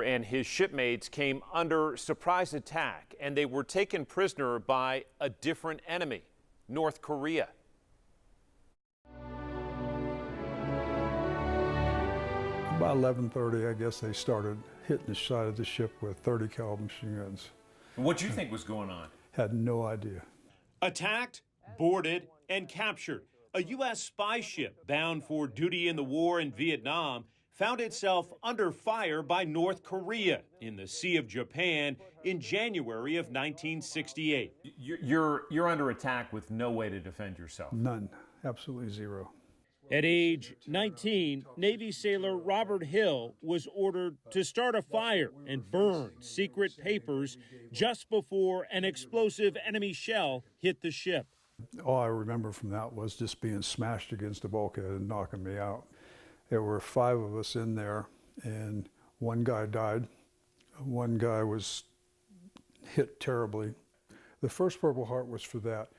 And his shipmates came under surprise attack, and they were taken prisoner by a different enemy, North Korea. About 11:30, I guess they started hitting the side of the ship with 30 caliber machine guns. What do you think was going on? Had no idea. Attacked, boarded, and captured. A U.S. spy ship bound for duty in the war in Vietnam found itself under fire by North Korea in the Sea of Japan in January of 1968. You're under attack with no way to defend yourself. None. Absolutely zero. At age 19, Navy sailor Robert Hill was ordered to start a fire and burn secret papers just before an explosive enemy shell hit the ship. All I remember from that was just being smashed against the bulkhead and knocking me out. There were 5 of us in there, and one guy died. One guy was hit terribly. The first Purple Heart was for that.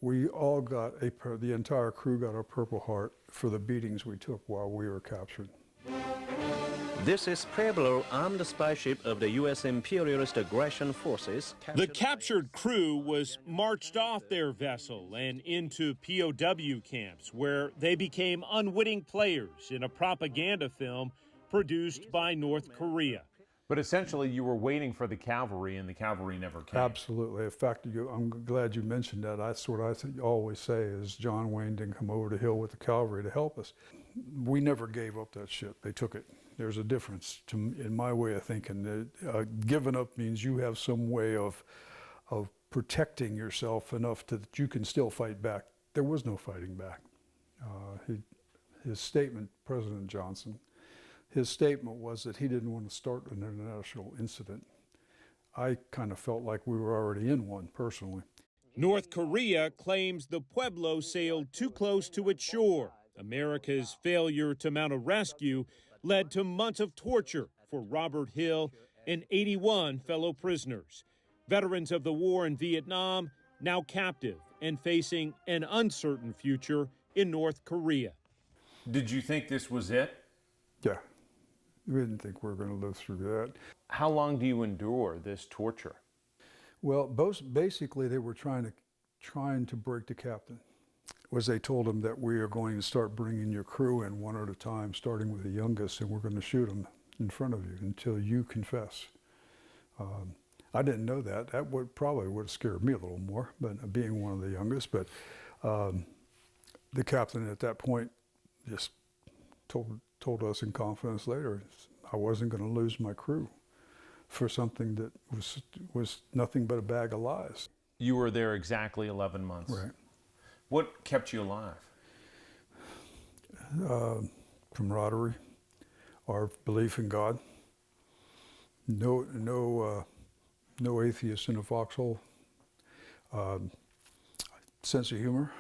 We all got the entire crew got a Purple Heart for the beatings we took while we were captured. This is Pueblo, armed spy ship of the U.S. imperialist aggression forces. The captured crew was marched off their vessel and into POW camps, where they became unwitting players in a propaganda film produced by North Korea. But essentially, you were waiting for the cavalry, and the cavalry never came. Absolutely. In fact, I'm glad you mentioned that. That's what I always say is John Wayne didn't come over the hill with the cavalry to help us. We never gave up that ship. They took it. There's a difference in my way of thinking. Giving up means you have some way of protecting yourself enough that you can still fight back. There was no fighting back. His statement, President Johnson, his statement was that he didn't want to start an international incident. I kind of felt like we were already in one, personally. North Korea claims the Pueblo sailed too close to its shore. America's failure to mount a rescue led to months of torture for Robert Hill and 81 fellow prisoners. Veterans of the war in Vietnam now captive and facing an uncertain future in North Korea. Did you think this was it? Yeah. We didn't think we were going to live through that. How long do you endure this torture? Well, basically they were trying to break the captain. They told him that we are going to start bringing your crew in one at a time, starting with the youngest, and we're going to shoot them in front of you until you confess. I didn't know that. That probably would have scared me a little more, but being one of the youngest. But the captain at that point just told us in confidence later I wasn't going to lose my crew for something that was nothing but a bag of lies. You were there exactly 11 months. Right. What kept you alive? Camaraderie, our belief in God. No atheists in a foxhole. Sense of humor.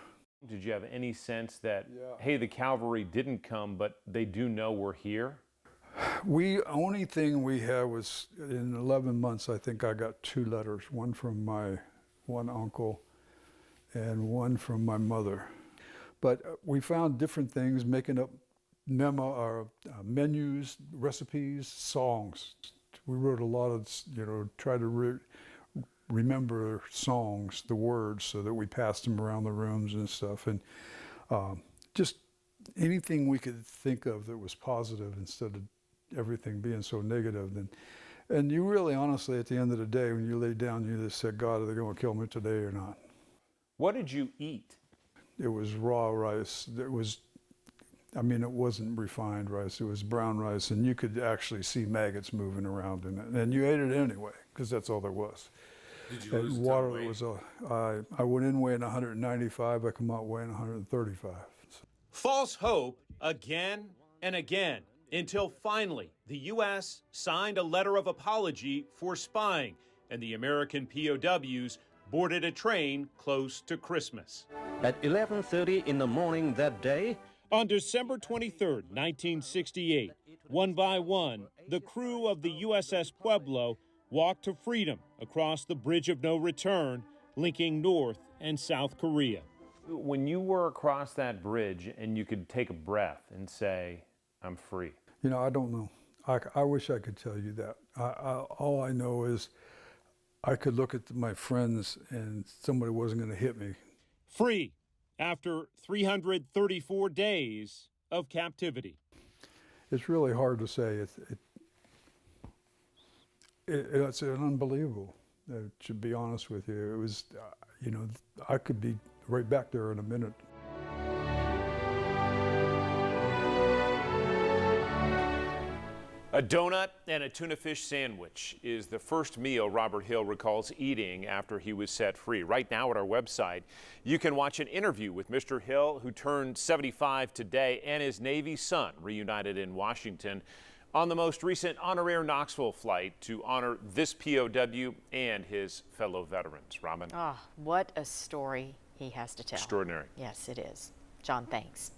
Did you have any sense that, hey, the cavalry didn't come, but they do know we're here? Only thing we had was, in 11 months, I think I got 2 letters, one from my one uncle and one from my mother. But we found different things, making up menus, recipes, songs. We wrote a lot of, try to remember songs, the words, so that we passed them around the rooms and stuff. And just anything we could think of that was positive instead of everything being so negative. And you really, honestly, at the end of the day, when you lay down, you just said, God, are they going to kill me today or not? What did you eat? It was raw rice. It wasn't refined rice. It was brown rice, and you could actually see maggots moving around in it. And you ate it anyway, because that's all there was. Did you lose water weight? I went in weighing 195. I come out weighing 135. False hope again and again, until finally the U.S. signed a letter of apology for spying, and the American POWs boarded a train close to Christmas. At 11:30 in the morning that day, on December 23rd, 1968, one by one, the crew of the USS Pueblo walked to freedom across the Bridge of No Return, linking North and South Korea. When you were across that bridge and you could take a breath and say, I'm free. I don't know. I wish I could tell you that. All I know is I could look at my friends and somebody wasn't going to hit me. Free after 334 days of captivity. It's really hard to say. It's unbelievable, to be honest with you. It was, you know, I could be right back there in a minute. A donut and a tuna fish sandwich is the first meal Robert Hill recalls eating after he was set free. Right now at our website, you can watch an interview with Mr. Hill, who turned 75 today, and his Navy son, reunited in Washington, on the most recent Honor Air Knoxville flight to honor this POW and his fellow veterans. Robin? Ah, what a story he has to tell. Extraordinary. Yes, it is. John, thanks.